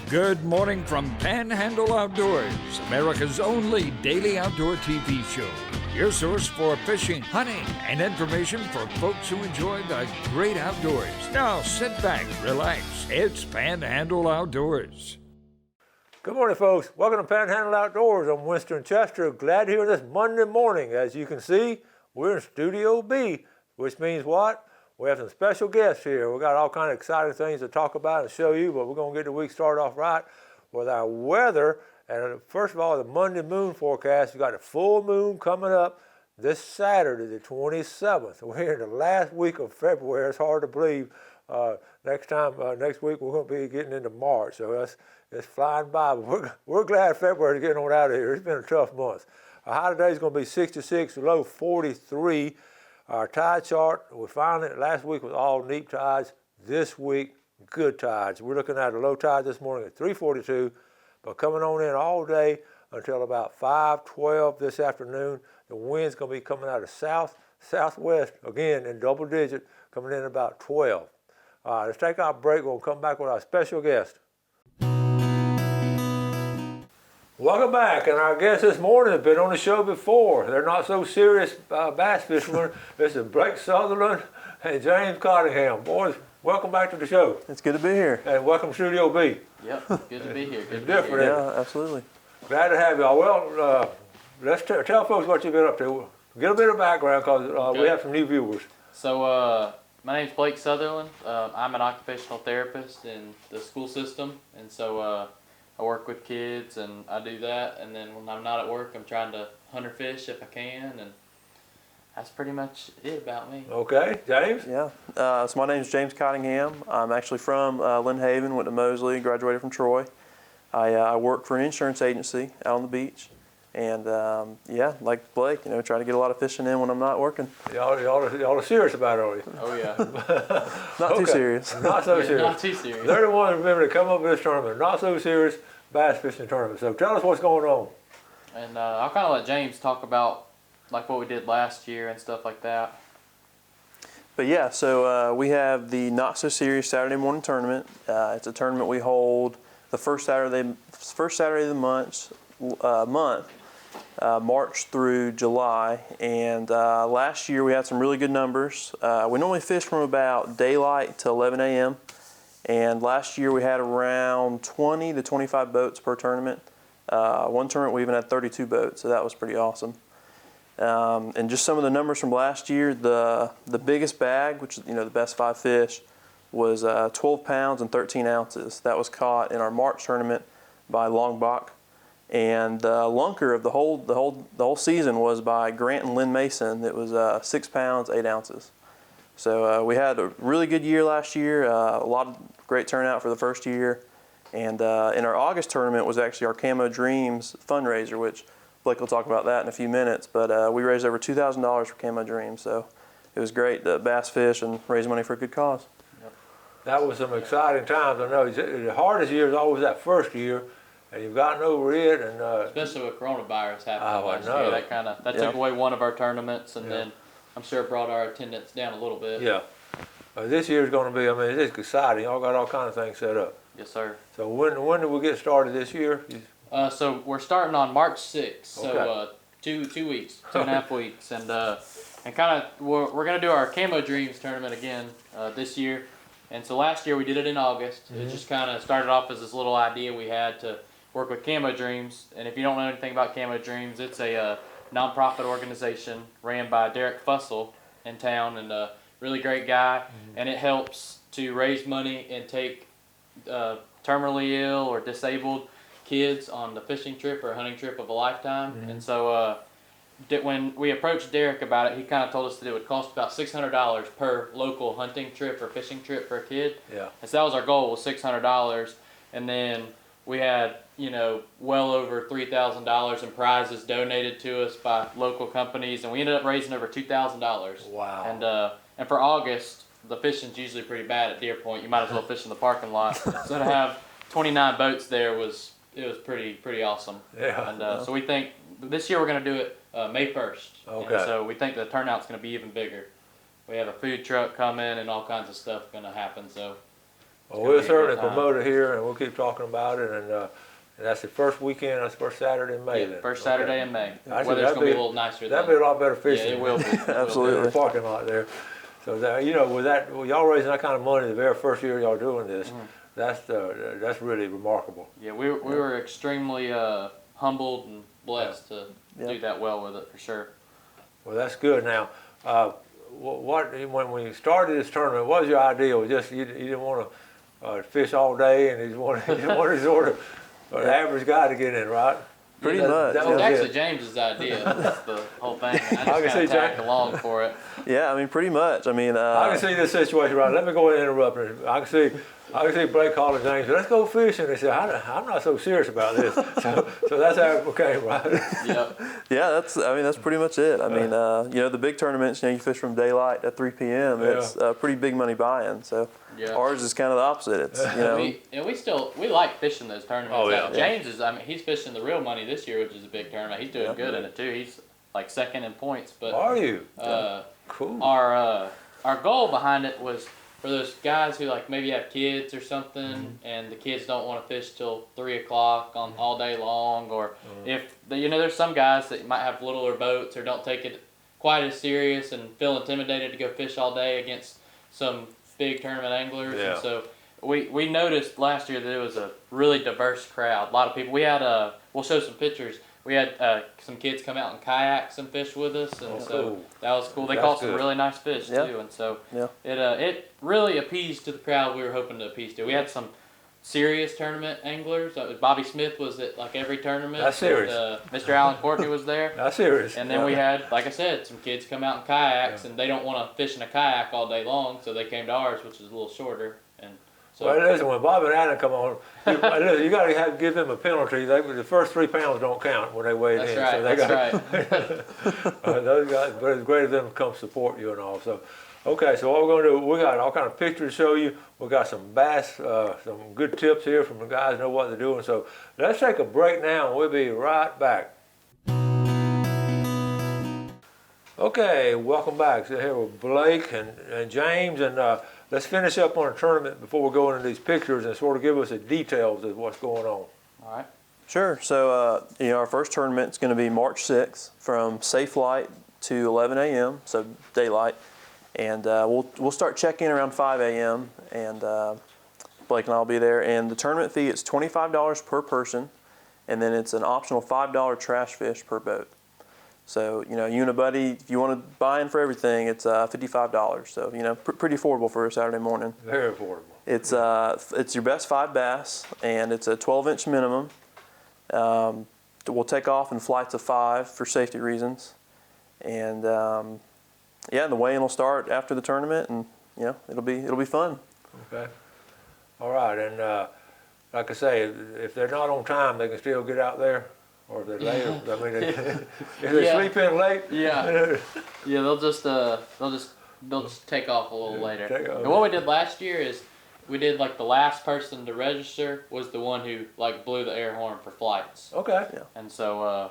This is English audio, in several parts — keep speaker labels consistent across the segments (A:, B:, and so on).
A: Good morning from Panhandle Outdoors, America's only daily outdoor TV show. Your source for fishing, hunting, and information for folks who enjoy the great outdoors. Now sit back, relax. It's Panhandle Outdoors.
B: Good morning, folks. Welcome to Panhandle Outdoors. I'm Winston Chester. Glad to hear this Monday morning. As you can see, we're in Studio B, which means what? We have some special guests here. We got all kinds of exciting things to talk about and show you, but we're going to get the week started off right with our weather. And first of all, the Monday moon forecast. We got a full moon coming up this Saturday, the 27th. We're in the last week of February. It's hard to believe. Next week we're going to be getting into March, so it's flying by. But we're glad February is getting on out of here. It's been a tough month. Our high today is going to be 66, low 43. Our tide chart, we found it last week was all neap tides. This week, good tides. We're looking at a low tide this morning at 342, but coming on in all day until about 5:12 this afternoon. The wind's going to be coming out of southwest, again in double digit, coming in about 12. All right, let's take our break. We'll come back with our special guest. Welcome back, and our guests this morning have been on the show before. They're not so serious bass fishermen. This is Blake Sutherland and James Cottingham. Boys, welcome back to the show.
C: It's good to be here.
B: And welcome to Studio B.
D: Yep, good to be here.
B: It's different.
C: Yeah, absolutely.
B: Glad to have y'all. Well, let's tell folks what you've been up to. Get a bit of background because we have some new viewers.
D: So, my name's Blake Sutherland. I'm an occupational therapist in the school system, and so I work with kids and I do that, and then when I'm not at work I'm trying to hunt or fish if I can, and that's pretty much it about me.
B: Okay, James?
C: Yeah, so my name's James Cottingham. I'm actually from Lynn Haven, went to Mosley, graduated from Troy. I work for an insurance agency out on the beach, and yeah, like Blake, try to get a lot of fishing in when I'm not working.
B: Y'all are serious about it, are you?
D: Oh yeah.
C: Not too serious.
B: Not so serious.
D: Not too serious.
B: They're the ones, remember, to come up with this tournament. Not so serious bass fishing tournament. So tell us what's going on.
D: And I'll kind of let James talk about like what we did last year and stuff like that.
C: But yeah, so we have the Not So Serious Saturday morning tournament. It's a tournament we hold the first Saturday of the month, March through July. And last year we had some really good numbers. We normally fish from about daylight to 11 a.m. And last year we had around 20 to 25 boats per tournament. One tournament we even had 32 boats, so that was pretty awesome. And just some of the numbers from last year, the biggest bag, which is the best 5 fish, was 12 pounds and 13 ounces. That was caught in our March tournament by Longbach. And lunker of the whole season was by Grant and Lynn Mason. It was 6 pounds 8 ounces. So we had a really good year last year. A lot of great turnout for the first year. And in our August tournament was actually our Camo Dreams fundraiser, which Blake will talk about that in a few minutes. But we raised over $2,000 for Camo Dreams, so it was great to bass fish and raise money for a good cause.
D: Yep.
B: That was some exciting times. I know the hardest year is always that first year, and you've gotten over it. And
D: especially with coronavirus happening last
B: know.
D: year, that took away one of our tournaments, and then I'm sure it brought our attendance down a little bit.
B: Yeah. This year's going to be, it's exciting. Y'all got all kinds of things set up.
D: Yes, sir.
B: So when do we get started this year?
D: So we're starting on March 6th, so
B: Okay.
D: 2 weeks, 2.5 weeks, and kind of we're going to do our Camo Dreams tournament again this year. And so last year we did it in August. It just kind of started off as this little idea we had to work with Camo Dreams. And if you don't know anything about Camo Dreams, it's a nonprofit organization ran by Derek Fussell in town, and a really great guy. And it helps to raise money and take terminally ill or disabled kids on the fishing trip or hunting trip of a lifetime. And so when we approached Derek about it, he kind of told us that it would cost about $600 per local hunting trip or fishing trip for a kid.
B: Yeah.
D: And so that was our goal, was $600. And then we had, well over $3,000 in prizes donated to us by local companies, and we ended up raising over $2,000.
B: Wow.
D: And for August, the fishing's usually pretty bad at Deer Point. You might as well fish in the parking lot. So to have 29 boats there was pretty awesome.
B: Yeah.
D: And so we think this year we're going to do it May 1st.
B: Okay.
D: And so we think the turnout's going to be even bigger. We have a food truck coming and all kinds of stuff going to happen. So
B: Well,
D: gonna
B: we'll
D: be a
B: certainly
D: good time.
B: promote it here, and we'll keep talking about it. And that's the first weekend. That's the first Saturday in May.
D: Yeah,
B: then.
D: first
B: Okay.
D: Saturday in May.
B: Actually,
D: Weather's
B: that'd
D: gonna be
B: be-
D: a little nicer.
B: That'd
D: than,
B: be a lot better
D: Yeah,
B: fishing.
D: it will be. It will be.
C: Absolutely.
B: In the parking lot there. So that, you know, with that, with y'all raising that kind of money the very first year y'all doing this, that's really remarkable.
D: Yeah, we were extremely humbled and blessed to
C: Yeah.
D: do that well with it for sure.
B: Well, that's good. Now, when you started this tournament, what was your idea? Was just you didn't want to fish all day, and you just wanted sort of an average guy to get in, right?
C: Pretty
B: That-
C: much,
B: that
D: It
B: was
D: was
B: it.
D: actually James's idea. That's the whole thing. I just
B: can
D: kind
B: see
D: of tagged
B: James.
D: along for it.
C: Yeah, I mean, pretty much. I mean,
B: I can see this situation right. Let me go ahead and interrupt. I can see Blake calling James. Let's go fishing. He said, I'm not so serious about this. So that's how it became, right?
D: Yep.
C: yeah, that's pretty much it. I mean, you know, the big tournaments, you know, you fish from daylight to 3 p.m.
B: Yeah.
C: It's pretty big money buy-in. So
D: Yeah.
C: ours is kind of the opposite. It's, you know,
D: We like fishing those tournaments.
B: Oh, yeah.
D: James is, I mean, he's fishing the real money this year, which is a big tournament. He's doing
C: Yeah.
D: good in it too. He's like second in points. But
B: Are you?
D: cool.
B: Cool.
D: Our goal behind it was for those guys who like maybe have kids or something, and the kids don't want to fish till 3 o'clock on all day long, or if you know, there's some guys that might have littler boats or don't take it quite as serious and feel intimidated to go fish all day against some big tournament anglers.
B: Yeah.
D: And so we noticed last year that it was a really diverse crowd. A lot of people. We had we'll show some pictures. We had some kids come out in kayaks and fish with us, and so
B: cool.
D: that was cool. They
B: That's
D: caught some
B: good.
D: really nice fish
C: Yeah.
D: too, and so
C: Yeah.
D: it really appeased to the crowd we were hoping to appease to. We had some serious tournament anglers. Bobby Smith was at like every tournament.
B: That's serious.
D: Mr. Alan Courtney was there.
B: That's serious.
D: And then we had, like I said, some kids come out in kayaks, and they don't want to fish in a kayak all day long, so they came to ours, which is a little shorter. And so,
B: Well, listen, when Bob and Adam come on, you got to give them a penalty. The first 3 pounds don't count when they weigh
D: that's
B: in.
D: right.
B: So they
D: That's right.
B: those guys, but it's great of them to come support you and all. So, okay, so what we're going to do, we got all kind of pictures to show you. We got some bass, some good tips here from the guys who know what they're doing. So let's take a break now, and we'll be right back. Okay, welcome back. So here with Blake and James, and let's finish up on the tournament before we go into these pictures and sort of give us the details of what's going on.
D: All right.
C: Sure. So, you know, our first tournament is going to be March 6th from safe light to 11 a.m., so daylight. And we'll start check-in around 5 a.m., and Blake and I will be there. And the tournament fee is $25 per person, and then it's an optional $5 trash fish per boat. So, you know, you and a buddy, if you want to buy in for everything, it's $55. So, you know, pretty affordable for a Saturday morning.
B: Very affordable.
C: It's your best 5 bass, and it's a 12-inch minimum. We'll take off in flights of 5 for safety reasons. And yeah, the weigh-in will start after the tournament, and you know, it'll be fun.
B: Okay. All right, and like I say, if they're not on time, they can still get out there, or if they're late. I mean, if they
D: Yeah.
B: sleep in late.
D: Yeah. Yeah, they'll just take off a little later.
B: take off.
D: And what we did last year is we did like the last person to register was the one who like blew the air horn for flights.
B: Okay.
D: And so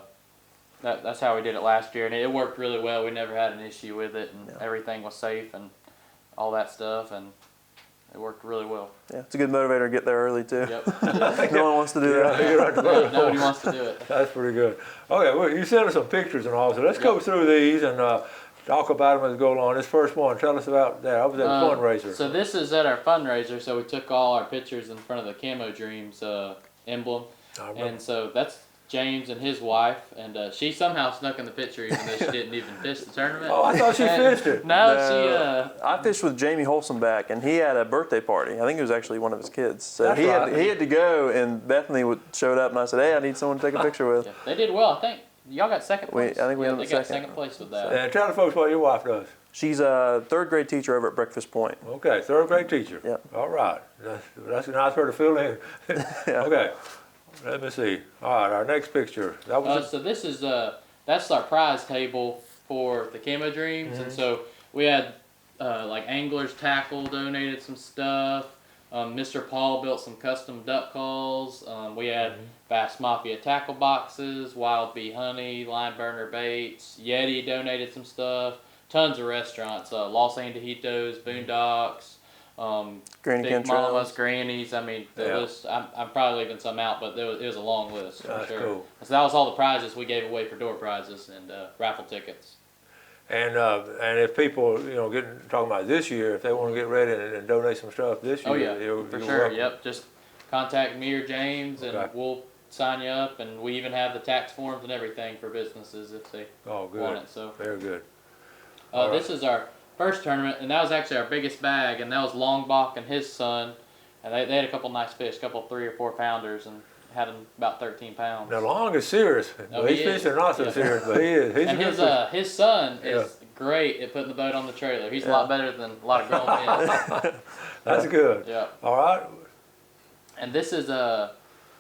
D: that's how we did it last year, and it worked really well. We never had an issue with it, and everything was safe and all that stuff, and it worked really well.
C: Yeah, it's a good motivator to get there early too.
D: Yep.
C: No one wants to do that.
B: You're right,
D: No, nobody wants to do it.
B: That's pretty good. Okay, well, you sent us some pictures and all, so let's go through these and talk about them as we go along. This first one, tell us about that. I was at a fundraiser.
D: So this is at our fundraiser. So we took all our pictures in front of the Camo Dreams emblem,
B: I remember.
D: and so that's James and his wife, and she somehow snuck in the picture even though she didn't even fish the tournament.
B: Oh, I thought she
D: And-
B: fished it.
D: No,
C: I fished with Jamie Holsomback, and he had a birthday party. I think it was actually one of his kids. So
B: That's
C: he
B: right.
C: had to go, and Bethany showed up, and I said, "Hey, I need someone to take a picture with."
D: yeah, they did well. I think y'all got second
C: We-
D: place.
C: I think we
D: yeah,
C: ended
D: they
C: up
D: got
C: second.
D: second place with that.
B: And tell the folks what your wife does.
C: She's a 3rd grade teacher over at Breakfast Point.
B: Okay, 3rd grade teacher.
C: Yep.
B: All right. That's nice for her to fill in.
C: Yeah.
B: Okay. Let me see. All right, our next picture. That was
D: So this is that's our prize table for the Camo Dreams, and so we had like Anglers Tackle donated some stuff. Mr. Paul built some custom duck calls. We had Bass Mafia tackle boxes, Wild Bee Honey, Line Burner baits. Yeti donated some stuff. Tons of restaurants, Los Angejitos, Boondocks,
C: Granny
D: big mamas,
C: Cantrells.
D: grannies. I mean, the
B: Yeah.
D: list. I'm probably leaving some out, but it was a long list for
B: That's
D: sure.
B: cool.
D: So that was all the prizes we gave away for door prizes and raffle tickets.
B: And if people, talking about this year, if they want to get ready and donate some stuff this year,
D: Oh yeah,
B: you're
D: for sure.
B: welcome.
D: Yep, just contact me or James, and
B: Okay.
D: we'll sign you up. And we even have the tax forms and everything for businesses if they
B: Oh, good.
D: want it. So
B: Very good. All
D: this is our first tournament, and that was actually our biggest bag, and that was Longbach and his son, and they had a couple nice fish, a couple 3 or 4 pounders, and had them about 13 pounds.
B: Now, Long is serious.
D: Oh,
B: Well,
D: he
B: he's
D: is.
B: fishing not so
D: Yeah.
B: serious, but he is. He's
D: And
B: a good fisher.
D: his son
B: Yeah.
D: is great at putting the boat on the trailer. He's a lot better than a lot of grown men.
B: That's good.
D: Yeah.
B: All right.
D: And this is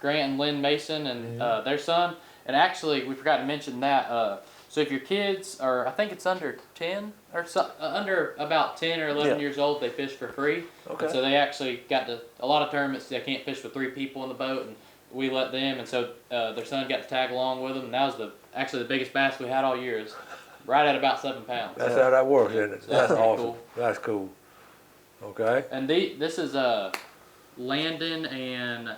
D: Grant and Lynn Mason and their son. And actually, we forgot to mention that. So if your kids are, I think it's under 10 or under about 10 or 11 years old, they fish for free.
B: Okay.
D: And so they actually got to a lot of tournaments. They can't fish with 3 people in the boat, and we let them. And so their son got to tag along with them. And that was actually the biggest bass we had all year. Is right at about 7 pounds.
B: That's how that works, isn't it?
D: So
B: That's
D: that's pretty
B: awesome.
D: cool.
B: That's cool. Okay.
D: And this is Landon and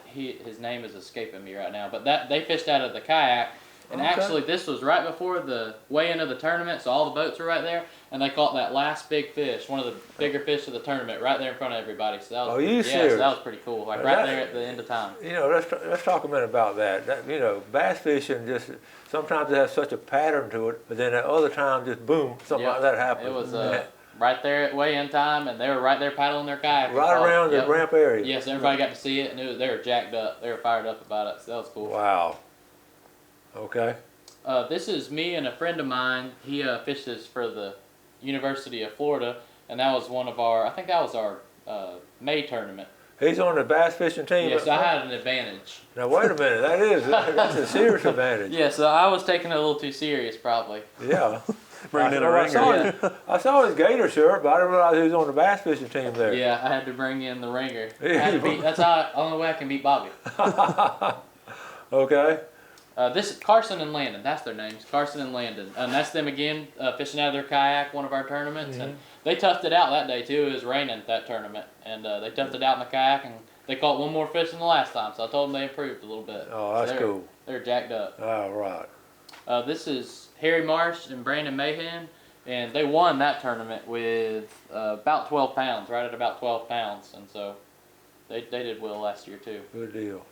D: his name is escaping me right now, but they fished out of the kayak, and
B: Okay.
D: actually this was right before the weigh-in of the tournament, so all the boats were right there, and they caught that last big fish, one of the bigger fish of the tournament, right there in front of everybody. So that was,
B: Oh, you
D: so
B: serious?
D: that was pretty cool, like
B: Now
D: right
B: that-
D: there at the end of time.
B: Let's talk a minute about that. Bass fishing just sometimes it has such a pattern to it, but then at other times just boom, something
D: Yep.
B: like that happens.
D: It was right there at weigh-in time, and they were right there paddling their kayak.
B: right around the
D: Yep.
B: ramp area.
D: Yes, everybody got to see it, and they were jacked up. They were fired up about it, so that was cool.
B: Wow. Okay.
D: This is me and a friend of mine. He fishes for the University of Florida, and that was I think that was our May tournament.
B: He's on the bass fishing team.
D: Yes, I had an advantage.
B: Now wait a minute. That's a serious advantage.
D: Yeah, so I was taking it a little too serious, probably.
B: Yeah.
C: Bringing in a
B: I saw
C: ringer.
B: I saw his gator shirt, but I didn't realize he was on the bass fishing team there.
D: Yeah, I had to bring in the ringer. That's the only way I can beat Bobby.
B: Okay.
D: This Carson and Landon, that's their names, Carson and Landon, and that's them again fishing out of their kayak, one of our tournaments, and they toughed it out that day too. It was raining that tournament, and they toughed it out in the kayak, and they caught one more fish than the last time. So I told them they improved a little bit.
B: Oh, that's
D: So
B: cool.
D: They're jacked up.
B: All right.
D: This is Harry Marsh and Brandon Mahan, and they won that tournament with about 12 pounds, right at about 12 pounds, and so they did well last year too.
B: Good deal.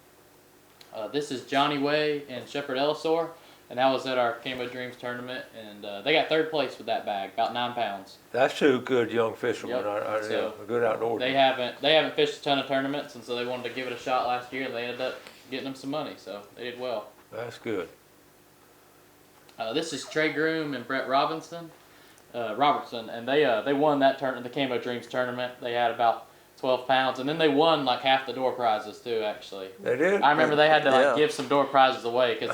D: This is Johnny Way and Shepard Ellisor, and that was at our Camo Dreams tournament, and they got 3rd place with that bag, about 9 pounds.
B: That's two good young fishermen.
D: Yep. So
B: a good outdoor.
D: They haven't fished a ton of tournaments, and so they wanted to give it a shot last year, and they ended up getting them some money, so they did well.
B: That's good.
D: This is Trey Groom and Brett Robertson, and they won that the Camo Dreams tournament. They had about 12 pounds, and then they won like half the door prizes too. Actually,
B: They did.
D: I remember they had to
C: Yeah.
D: give some door prizes away because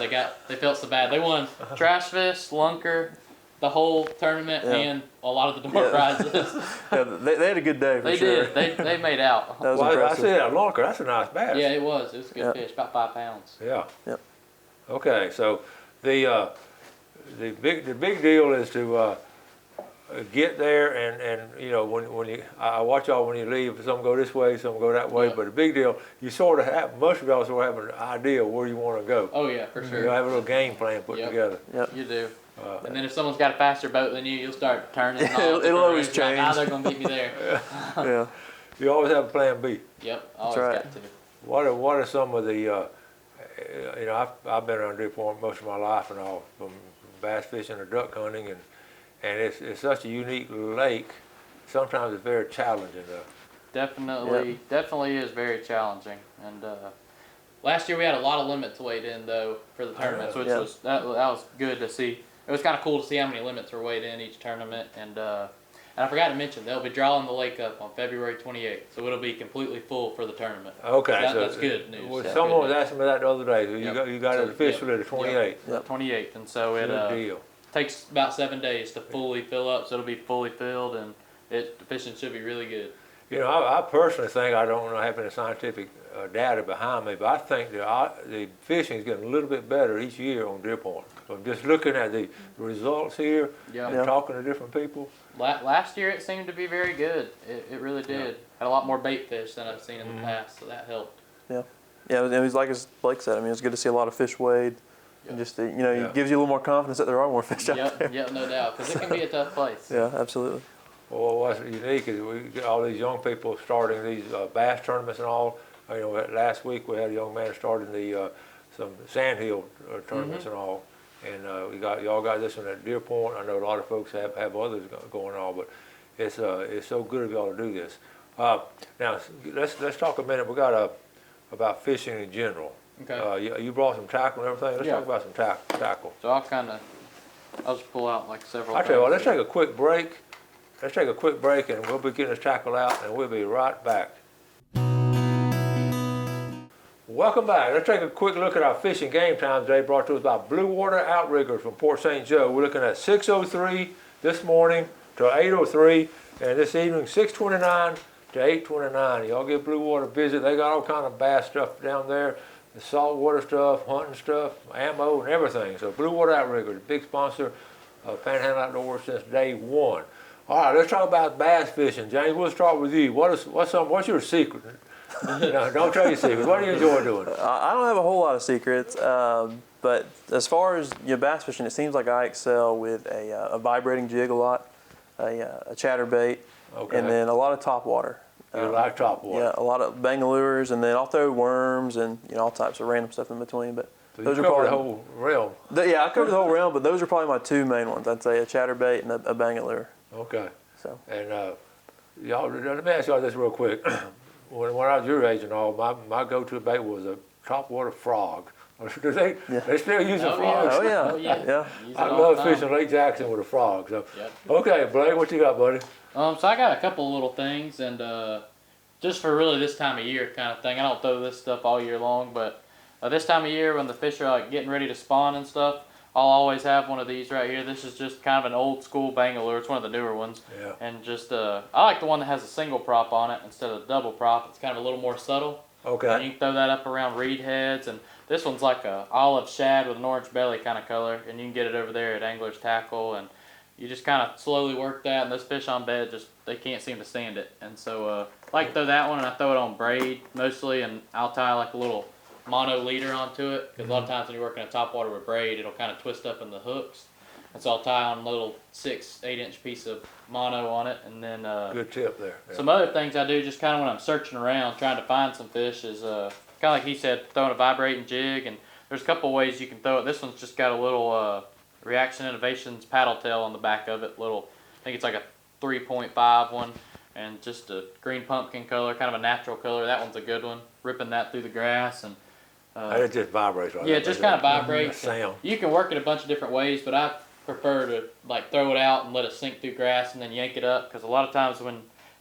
D: they felt so bad. They won trash fish, lunker, the whole tournament,
C: Yeah.
D: and a lot of the door prizes.
C: Yeah, they had a good day for
D: They
C: sure.
D: did. They made out.
C: That was
B: Well, I
C: impressive.
B: see that lunker. That's a nice bass.
D: Yeah, it was. It was a good
C: Yeah.
D: fish, about 5 pounds.
B: Yeah.
C: Yep.
B: Okay, so the big deal is to get there and when you I watch y'all when you leave. Some go this way, some go that way.
D: Yeah.
B: But the big deal, you sort of have most of y'all sort of have an idea where you want to go.
D: Oh yeah, for sure.
B: You have a little game plan put
D: Yep.
B: together.
C: Yep.
D: You do. And then if someone's got a faster boat than you, you'll start turning. And all
C: It'll
D: different
C: always
D: routes. Like,
C: change.
D: they're gonna beat me there.
C: Yeah.
B: You always have a plan B.
D: Yep, always
C: right.
D: got to.
B: What are some of the I've been around Deer Point most of my life and all, from bass fishing or duck hunting, and it's such a unique lake. Sometimes it's very challenging.
D: Definitely is very challenging. And last year we had a lot of limits weighed in though for the tournaments, which
C: Yeah.
D: was that was good to see. It was kind of cool to see how many limits were weighed in each tournament. And I forgot to mention they'll be drawing the lake up on February 28th, so it'll be completely full for the tournament.
B: Okay,
D: So
B: so
D: that's good news.
B: Well,
D: That's
B: someone
D: good
B: was
D: news.
B: asking me that the other day. So
D: Yep.
B: you got
D: So,
B: it officially the 28th.
C: Yep.
D: 28th, and so it
B: Good deal.
D: takes about 7 days to fully fill up, so it'll be fully filled, and the fishing should be really good.
B: I personally think, I don't have any scientific data behind me, but I think the fishing is getting a little bit better each year on Deer Point. So just looking at the results here
D: Yeah.
B: and talking to different people,
D: Last year it seemed to be very good. It really did. Had a lot more bait fish than I've seen in the past, so that helped.
C: Yeah, it was like as Blake said. I mean, it's good to see a lot of fish weighed. And just it gives you a little more confidence that there are more fish out there.
D: Yep, no doubt, because it can be a tough place.
C: Yeah, absolutely.
B: Well, what's unique is we get all these young people starting these bass tournaments and all. Last week we had a young man starting some sandhill tournaments and all, and y'all got this one at Deer Point. I know a lot of folks have others going on, but it's so good of y'all to do this. Now let's talk a minute. We got about fishing in general.
D: Okay.
B: You brought some tackle and everything. Let's talk about some tackle.
D: So I'll just pull out like several.
B: I'll tell you what. Let's take a quick break. And we'll be getting this tackle out, and we'll be right back. Welcome back. Let's take a quick look at our fishing game time today, brought to us by Blue Water Outriggers from Port St. Joe. We're looking at 6:03 this morning to 8:03, and this evening 6:29 to 8:29. Y'all give Blue Water a visit. They got all kind of bass stuff down there, the saltwater stuff, hunting stuff, ammo, and everything. So Blue Water Outriggers, a big sponsor of Panhandle Outdoors since day one. All right, let's talk about bass fishing. James, we'll start with you. What's your secret? No, don't tell your secret. What do you enjoy doing?
C: I don't have a whole lot of secrets, but as far as bass fishing, it seems like I excel with a vibrating jig a lot, a chatterbait, and then a lot of topwater.
B: You like topwater?
C: Yeah, a lot of bangalores, and then I'll throw worms and all types of random stuff in between. But
B: so
C: those
B: you
C: are
B: cover
C: probably
B: the whole realm.
C: Yeah, I cover the whole realm, but those are probably my two main ones. I'd say a chatterbait and a bangalore.
B: Okay.
C: So.
B: And y'all, let me ask y'all this real quick. When I was your age and all, my go-to bait was a topwater frog. Do they still use the frogs?
C: Oh yeah.
B: I love fishing Lake Jackson with a frog. So. Okay, Blake, what you got, buddy?
D: So I got a couple little things, and just for really this time of year kind of thing. I don't throw this stuff all year long, but this time of year when the fish are like getting ready to spawn and stuff, I'll always have one of these right here. This is just kind of an old school bangalore. It's one of the newer ones.
B: Yeah.
D: And just I like the one that has a single prop on it instead of a double prop. It's kind of a little more subtle.
B: Okay.
D: And you can throw that up around reed heads, and this one's like a olive shad with an orange belly kind of color, and you can get it over there at Angler's Tackle, and you just kind of slowly work that, and those fish on bed they can't seem to stand it. And so I like to throw that one, and I throw it on braid mostly, and I'll tie like a little mono leader onto it, because a lot of times when you're working a topwater with braid, it'll kind of twist up in the hooks, and so I'll tie on a little 6-8 inch piece of mono on it, and then
B: good tip there. Yeah.
D: Some other things I do just kind of when I'm searching around trying to find some fish is kind of like he said, throwing a vibrating jig, and there's a couple ways you can throw it. This one's just got a little Reaction Innovations paddle tail on the back of it, I think it's like a 3.5 one, and just a green pumpkin color, kind of a natural color. That one's a good one. Ripping that through the grass, and
B: it just vibrates right.
D: Yeah, it just kind of vibrates.
B: Sound.
D: You can work it a bunch of different ways, but I prefer to like throw it out and let it sink through grass and then yank it up, because a lot of times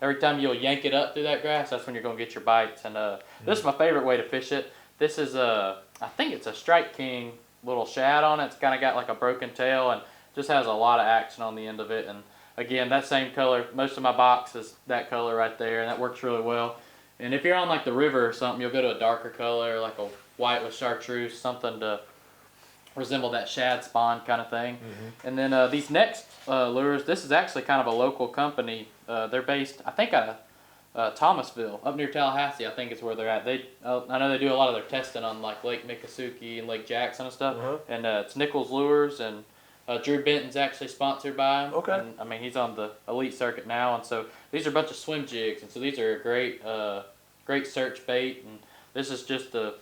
D: every time you'll yank it up through that grass, that's when you're gonna get your bites. And this is my favorite way to fish it. This is I think it's a Strike King little shad on it. It's kind of got like a broken tail and just has a lot of action on the end of it. And again, that same color. Most of my box is that color right there, and that works really well. And if you're on like the river or something, you'll go to a darker color, like a white with chartreuse, something to resemble that shad spawn kind of thing. And then these next lures, this is actually kind of a local company. They're based, I think, out of Thomasville, up near Tallahassee. I think is where they're at. I know they do a lot of their testing on like Lake Miccosukee and Lake Jackson and stuff. And it's Nichols Lures, and Drew Benton's actually sponsored by him.
B: Okay.
D: And, I mean, he's on the elite circuit now, and so these are a bunch of swim jigs, and so these are a great search bait. And this is just a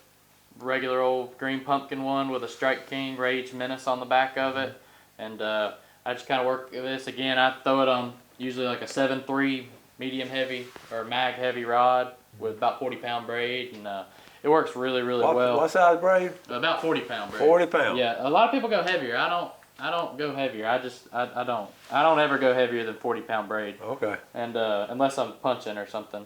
D: regular old green pumpkin one with a Strike King Rage Menace on the back of it. And I just kind of work with this. Again, I throw it on usually like a 7.3 medium heavy or mag heavy rod with about 40-pound braid, and it works really well.
B: What size braid?
D: About 40-pound braid.
B: 40 pounds.
D: Yeah, a lot of people go heavier. I don't go heavier. I don't ever go heavier than 40-pound braid.
B: Okay.
D: And unless I'm punching or something.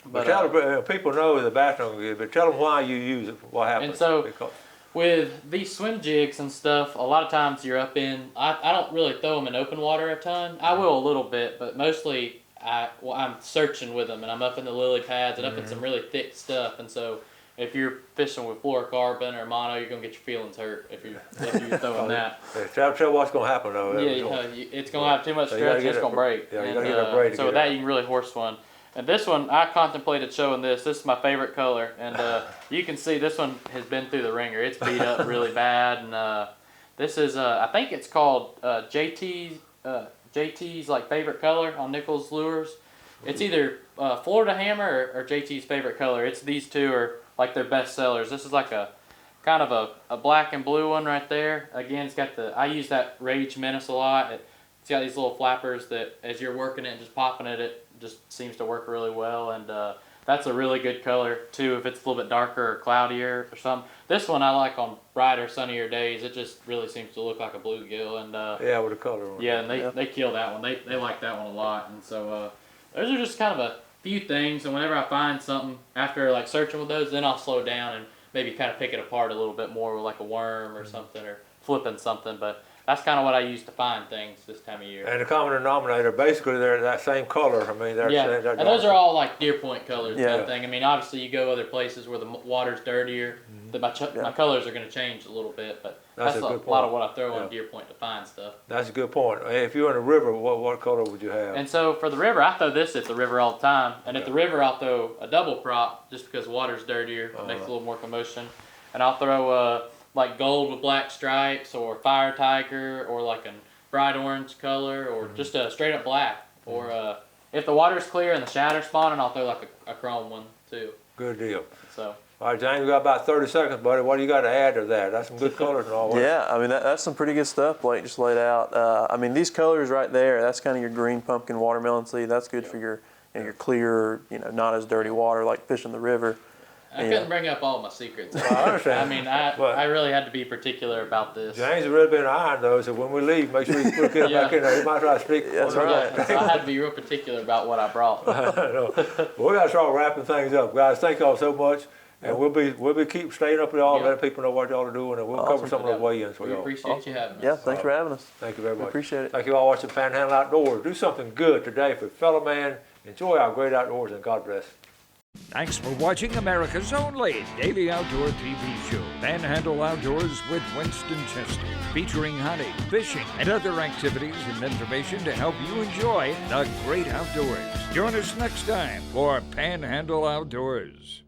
B: But tell people know the bathroom, but tell them why you use it. What happens?
D: And so with these swim jigs and stuff, a lot of times you're up in. I don't really throw them in open water a ton. I will a little bit, but mostly I'm searching with them, and I'm up in the lily pads and up in some really thick stuff. And so if you're fishing with fluorocarbon or mono, you're gonna get your feelings hurt if you're throwing that.
B: Tell what's going to happen though.
D: It's gonna have too much
B: So you gotta
D: stretch and it's
B: get
D: gonna break.
B: Yeah, you
D: And,
B: got to get a braid to
D: so
B: get
D: with
B: it
D: that,
B: out.
D: you can really horse one. And this one, I contemplated showing this. This is my favorite color, and you can see this one has been through the ringer. It's beat up really bad, and this is I think it's called JT's like favorite color on Nichols lures. It's either Florida Hammer or JT's favorite color. It's these two are like their best sellers. This is like a kind of a black and blue one right there. Again, it's got I use that Rage Menace a lot. It's got these little flappers that as you're working it and just popping it just seems to work really well. And that's a really good color too if it's a little bit darker or cloudier or something. This one I like on brighter, sunnier days. It just really seems to look like a bluegill. And
B: yeah, with the color on it.
D: yeah, and they kill that one. They like that one a lot. And so those are just kind of a few things. And whenever I find something after like searching with those, then I'll slow down and maybe kind of pick it apart a little bit more with like a worm or something or flipping something. But that's kind of what I use to find things this time of year.
B: And the common denominator, basically, they're that same color. I mean, they're
D: and those are all like deer point colors kind
C: Yeah.
D: of thing. I mean, obviously you go other places where the water's dirtier, my colors are going to change a little bit, but that's a
B: good
D: lot of
B: point.
D: what I throw on deer point to find stuff.
B: That's a good point. Hey, if you're in a river, what color would you have?
D: And so for the river, I throw this at the river all the time. And at the river, I'll throw a double prop just because water's dirtier, makes a little more commotion. And I'll throw like gold with black stripes or fire tiger or like a bright orange color or just a straight up black. Or if the water's clear and the shadow's spawning, I'll throw like a chrome one too.
B: Good deal.
D: So.
B: All right, James, we got about 30 seconds, buddy. What do you got to add to that? That's some good colors and all.
C: Yeah, I mean, that's some pretty good stuff Blake just laid out. I mean, these colors right there, that's kind of your green pumpkin watermelon seed. That's good for your your clear, not as dirty water like fishing the river.
D: I couldn't bring up all my secrets.
B: I understand.
D: I mean, I really had to be particular about this.
B: James has really been eyeing those, so when we leave, make sure you put it back in there. He might try to speak.
C: That's right.
D: Yeah, so I had to be real particular about what I brought.
B: Well, we got to start wrapping things up, guys. Thank y'all so much, and we'll be keep staying up with y'all, letting people know what y'all are doing, and we'll cover some of those weigh-ins for
D: We
B: y'all.
D: appreciate you having us.
C: Yeah, thanks for having us.
B: Thank you very much.
C: We appreciate it.
B: Thank you all watching Panhandle Outdoors. Do something good today for your fellow man. Enjoy our great outdoors, and God bless.
A: Thanks for watching America's only daily outdoor TV show, Panhandle Outdoors with Winston Chester, featuring hunting, fishing, and other activities and information to help you enjoy the great outdoors. Join us next time for Panhandle Outdoors.